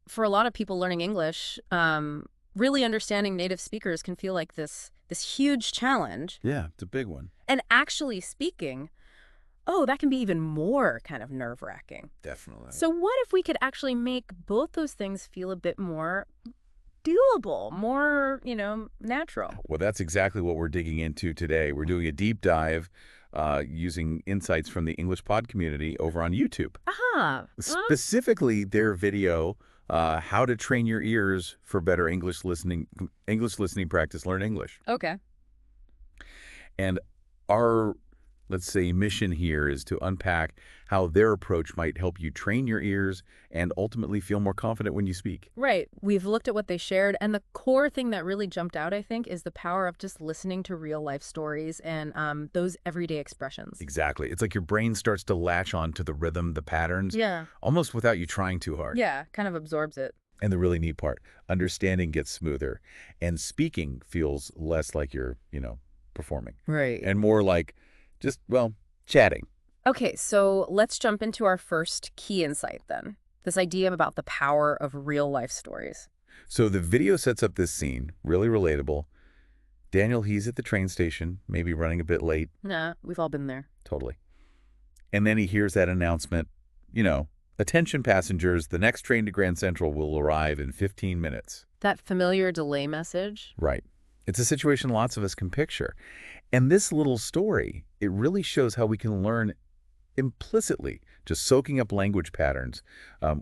For a lot of people learning English, really understanding native speakers can feel like this huge challenge. Yeah, it's a big one. And actually speaking, oh, that can be even more kind of nerve-wracking. Definitely. So what if we could actually make both those things feel a bit more doable, more, natural? Well, that's exactly what we're digging into today. We're doing a deep dive using insights from the English pod community over on YouTube. Aha. Specifically, their video, How to Train Your Ears for Better English Listening Practice, Learn English. Okay. And our, let's say, mission here is to unpack how their approach might help you train your ears and ultimately feel more confident when you speak. Right. We've looked at what they shared, and the core thing that really jumped out, I think, is the power of just listening to real life stories and those everyday expressions. Exactly. It's like your brain starts to latch on to the rhythm, the patterns, Yeah. almost without you trying too hard. Yeah, kind of absorbs it. And the really neat part, understanding gets smoother and speaking feels less like you're, performing Right. and more like just, well, chatting. Okay, so let's jump into our first key insight then. This idea about the power of real life stories. So the video sets up this scene, really relatable. Daniel, he's at the train station, maybe running a bit late. Nah, we've all been there. Totally. And then he hears that announcement, attention passengers, the next train to Grand Central will arrive in 15 minutes. That familiar delay message? Right. It's a situation lots of us can picture. And this little story, it really shows how we can learn implicitly, just soaking up language patterns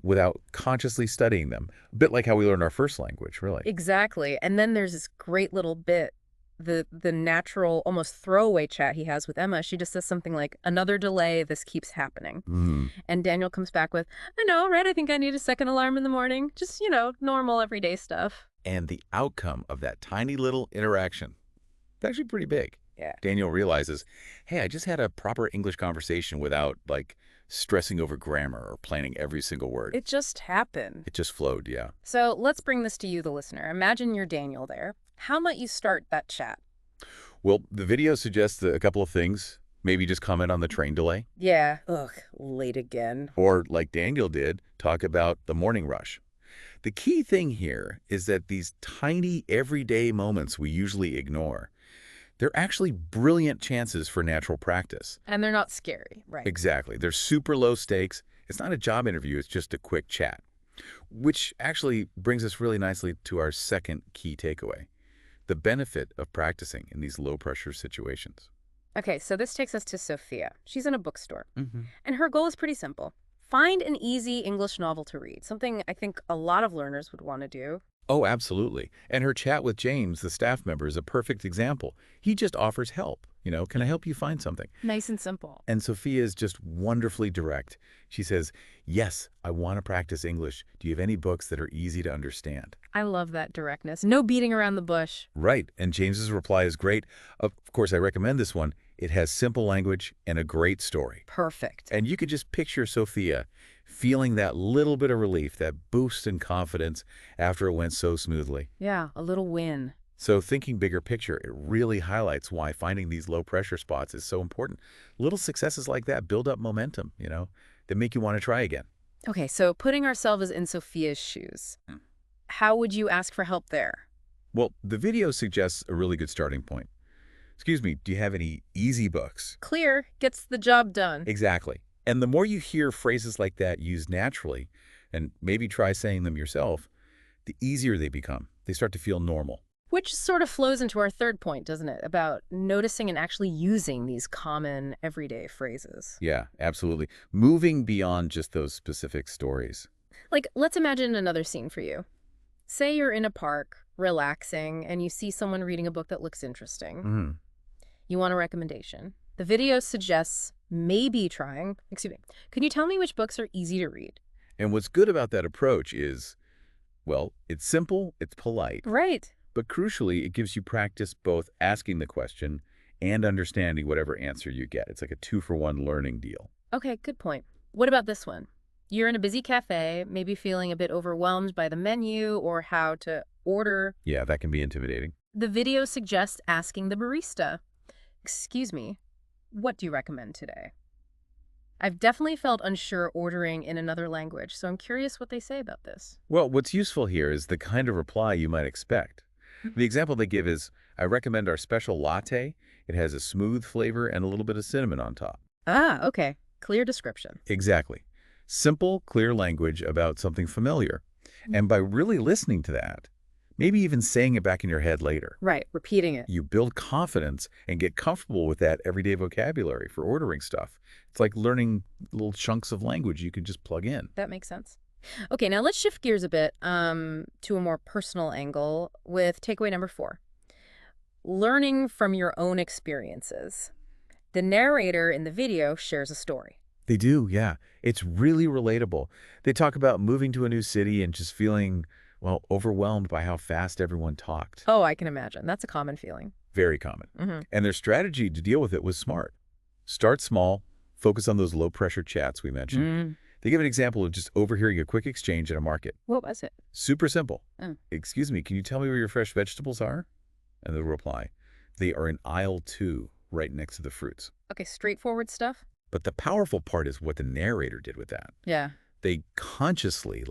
without consciously studying them. A bit like how we learn our first language, really. Exactly. And then there's this great little bit, the natural, almost throwaway chat he has with Emma. She just says something like, another delay, this keeps happening. And Daniel comes back with, I know, right? I think I need a second alarm in the morning. Just, normal everyday stuff. And the outcome of that tiny little interaction, it's actually pretty big. Yeah. Daniel realizes, hey, I just had a proper English conversation without, stressing over grammar or planning every single word. It just happened. It just flowed, yeah. So let's bring this to you, the listener. Imagine you're Daniel there. How might you start that chat? Well, the video suggests a couple of things. Maybe just comment on the train delay. Yeah. Ugh, late again. Or, like Daniel did, talk about the morning rush. The key thing here is that these tiny, everyday moments we usually ignore, they're actually brilliant chances for natural practice. And they're not scary, right? Exactly. They're super low stakes. It's not a job interview. It's just a quick chat. Which actually brings us really nicely to our second key takeaway, the benefit of practicing in these low-pressure situations. Okay, so this takes us to Sophia. She's in a bookstore. And her goal is pretty simple. Find an easy English novel to read, something I think a lot of learners would want to do. Oh, absolutely. And her chat with James, the staff member, is a perfect example. He just offers help. Can I help you find something? Nice and simple. And Sophia is just wonderfully direct. She says, yes, I want to practice English. Do you have any books that are easy to understand? I love that directness. No beating around the bush. Right. And James's reply is great. Of course, I recommend this one. It has simple language and a great story. Perfect. And you could just picture Sophia feeling that little bit of relief, that boost in confidence after it went so smoothly. Yeah, a little win. So thinking bigger picture, it really highlights why finding these low pressure spots is so important. Little successes like that build up momentum, that make you want to try again. Okay, so putting ourselves in Sophia's shoes, how would you ask for help there? Well, the video suggests a really good starting point. Excuse me, do you have any easy books? Clear gets the job done. Exactly. And the more you hear phrases like that used naturally, and maybe try saying them yourself, the easier they become. They start to feel normal. Which sort of flows into our third point, doesn't it? About noticing and actually using these common everyday phrases. Yeah, absolutely. Moving beyond just those specific stories. Like, let's imagine another scene for you. Say you're in a park, relaxing, and you see someone reading a book that looks interesting. You want a recommendation. The video suggests maybe trying, can you tell me which books are easy to read? And what's good about that approach is, well, it's simple, it's polite. Right. But crucially, it gives you practice both asking the question and understanding whatever answer you get. It's like a 2-for-1 learning deal. Okay, good point. What about this one? You're in a busy cafe, maybe feeling a bit overwhelmed by the menu or how to order. Yeah, that can be intimidating. The video suggests asking the barista, excuse me, what do you recommend today? I've definitely felt unsure ordering in another language, so I'm curious what they say about this. Well, what's useful here is the kind of reply you might expect. The example they give is, I recommend our special latte. It has a smooth flavor and a little bit of cinnamon on top. Ah, okay. Clear description. Exactly. Simple, clear language about something familiar. And by really listening to that, maybe even saying it back in your head later, Right, repeating it. you build confidence and get comfortable with that everyday vocabulary for ordering stuff. It's like learning little chunks of language you can just plug in. That makes sense. Okay, now let's shift gears a bit to a more personal angle with takeaway number 4. Learning from your own experiences. The narrator in the video shares a story. They do, yeah. It's really relatable. They talk about moving to a new city and just feeling, well, overwhelmed by how fast everyone talked. Oh, I can imagine. That's a common feeling. Very common. Mm-hmm. And their strategy to deal with it was smart. Start small, focus on those low-pressure chats we mentioned. They give an example of just overhearing a quick exchange at a market. What was it? Super simple. Oh. Excuse me, can you tell me where your fresh vegetables are? And they'll reply, they are in aisle 2, right next to the fruits. Okay, straightforward stuff? But the powerful part is what the narrator did with that. Yeah. They consciously,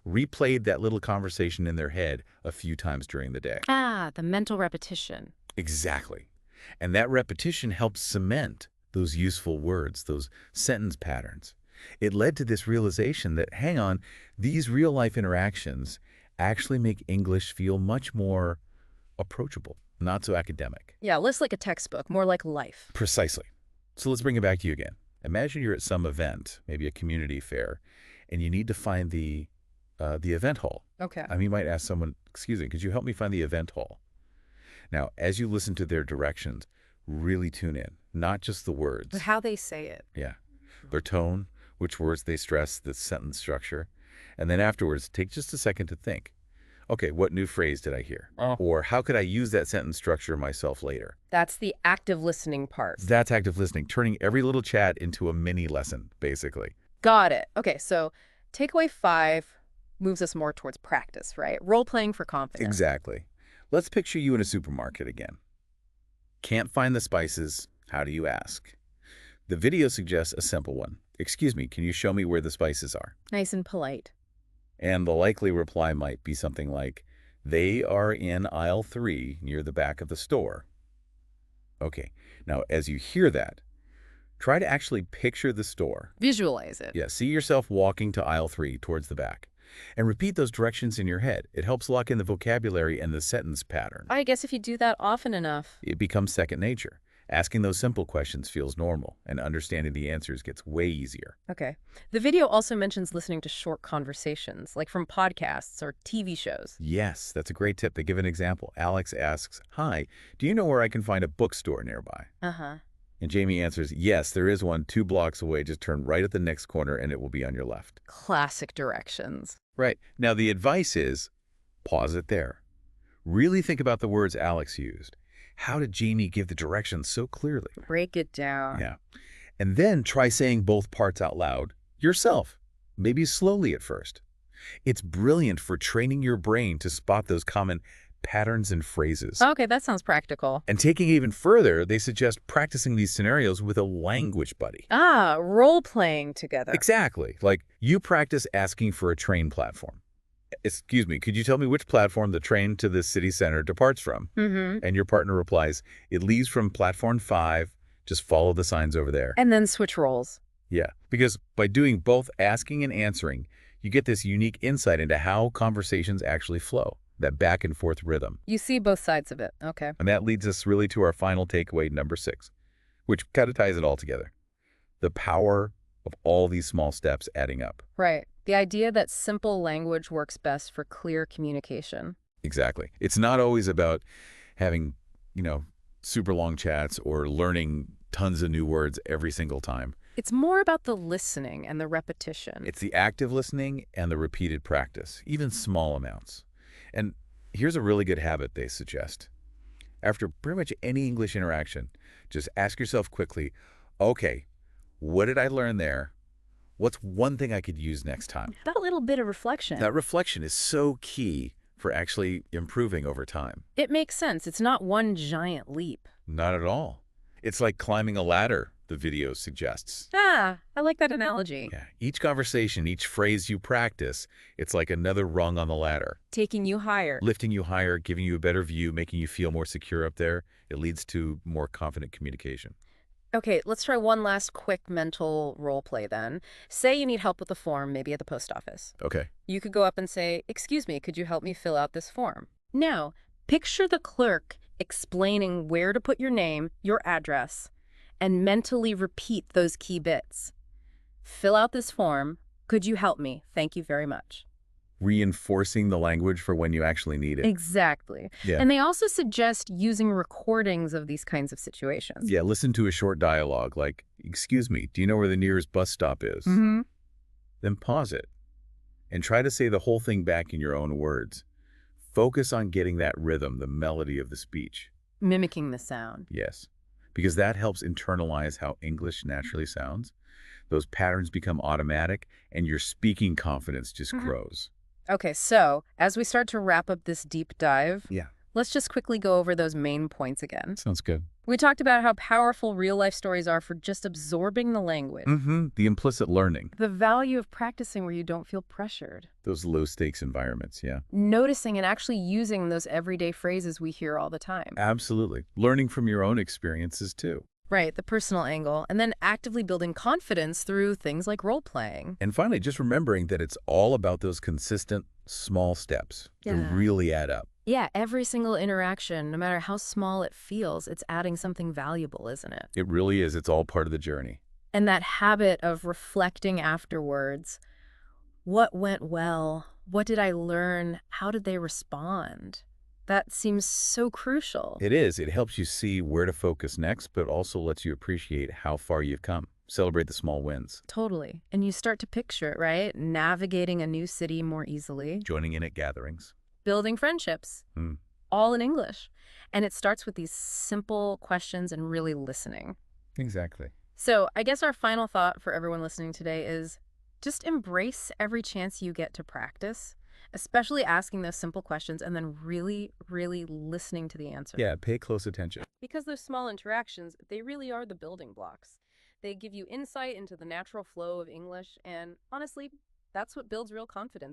replayed that little conversation in their head a few times during the day. Ah, the mental repetition. Exactly. And that repetition helps cement those useful words, those sentence patterns. It led to this realization that, hang on, these real-life interactions actually make English feel much more approachable, not so academic. Yeah, less like a textbook, more like life. Precisely. So let's bring it back to you again. Imagine you're at some event, maybe a community fair, and you need to find the event hall. Okay. You might ask someone, excuse me, could you help me find the event hall? Now, as you listen to their directions, really tune in, not just the words. But how they say it. Yeah. Their tone, which words they stress, the sentence structure. And then afterwards, take just a second to think. Okay, what new phrase did I hear? Or how could I use that sentence structure myself later? That's the active listening part. That's active listening, turning every little chat into a mini lesson, basically. Got it. Okay, so takeaway 5 moves us more towards practice, right? Role-playing for confidence. Exactly. Let's picture you in a supermarket again. Can't find the spices. How do you ask? The video suggests a simple one. Excuse me, can you show me where the spices are? Nice and polite. And the likely reply might be something like, they are in aisle 3 near the back of the store. Okay, now as you hear that, try to actually picture the store. Visualize it. Yeah, see yourself walking to aisle 3 towards the back. And repeat those directions in your head. It helps lock in the vocabulary and the sentence pattern. I guess if you do that often enough. It becomes second nature. Asking those simple questions feels normal, and understanding the answers gets way easier. Okay. The video also mentions listening to short conversations, like from podcasts or TV shows. Yes, that's a great tip. They give an example. Alex asks, hi, do you know where I can find a bookstore nearby? Uh-huh. And Jamie answers, yes, there is one 2 blocks away. Just turn right at the next corner and it will be on your left. Classic directions. Right. Now, the advice is, pause it there. Really think about the words Alex used. How did Jamie give the directions so clearly? Break it down. Yeah. And then try saying both parts out loud yourself, maybe slowly at first. It's brilliant for training your brain to spot those common patterns and phrases. Okay, that sounds practical. And taking it even further, they suggest practicing these scenarios with a language buddy. Ah, role-playing together. Exactly. Like you practice asking for a train platform. Excuse me, could you tell me which platform the train to the city center departs from? And your partner replies, it leaves from platform 5. Just follow the signs over there. And then switch roles. Yeah, because by doing both asking and answering, you get this unique insight into how conversations actually flow, that back and forth rhythm. You see both sides of it. Okay. And that leads us really to our final takeaway, number 6, which kind of ties it all together. The power of all these small steps adding up. Right. The idea that simple language works best for clear communication. Exactly. It's not always about having, super long chats or learning tons of new words every single time. It's more about the listening and the repetition. It's the active listening and the repeated practice, even small amounts. And here's a really good habit they suggest. After pretty much any English interaction, just ask yourself quickly, okay, what did I learn there? What's one thing I could use next time? That little bit of reflection. That reflection is so key for actually improving over time. It makes sense. It's not one giant leap. Not at all. It's like climbing a ladder. the video suggests. Ah, I like that analogy. Yeah, each conversation, each phrase you practice, it's like another rung on the ladder. Taking you higher. Lifting you higher, giving you a better view, making you feel more secure up there. It leads to more confident communication. Okay, let's try one last quick mental role play then. Say you need help with a form, maybe at the post office. Okay. You could go up and say, "Excuse me, could you help me fill out this form?" Now, picture the clerk explaining where to put your name, your address, and mentally repeat those key bits. Fill out this form. Could you help me? Thank you very much. Reinforcing the language for when you actually need it. Exactly. Yeah. And they also suggest using recordings of these kinds of situations. Yeah, listen to a short dialogue like, "Excuse me, do you know where the nearest bus stop is?" Mm-hmm. Then pause it and try to say the whole thing back in your own words. Focus on getting that rhythm, the melody of the speech. Mimicking the sound. Yes, because that helps internalize how English naturally sounds. Those patterns become automatic and your speaking confidence just grows. Okay, so as we start to wrap up this deep dive, Yeah. let's just quickly go over those main points again. Sounds good. We talked about how powerful real-life stories are for just absorbing the language. The implicit learning. The value of practicing where you don't feel pressured. Those low-stakes environments, yeah. Noticing and actually using those everyday phrases we hear all the time. Absolutely. Learning from your own experiences, too. Right, the personal angle. And then actively building confidence through things like role-playing. And finally, just remembering that it's all about those consistent, small steps that really add up. Yeah, every single interaction, no matter how small it feels, it's adding something valuable, isn't it? It really is. It's all part of the journey. And that habit of reflecting afterwards, what went well? What did I learn? How did they respond? That seems so crucial. It is. It helps you see where to focus next, but also lets you appreciate how far you've come. Celebrate the small wins. Totally. And you start to picture it, right? Navigating a new city more easily. Joining in at gatherings. Building friendships. All in English. And it starts with these simple questions and really listening. Exactly. So I guess our final thought for everyone listening today is just embrace every chance you get to practice, especially asking those simple questions and then really, really listening to the answer. Yeah, pay close attention. Because those small interactions, they really are the building blocks. They give you insight into the natural flow of English, and honestly, that's what builds real confidence.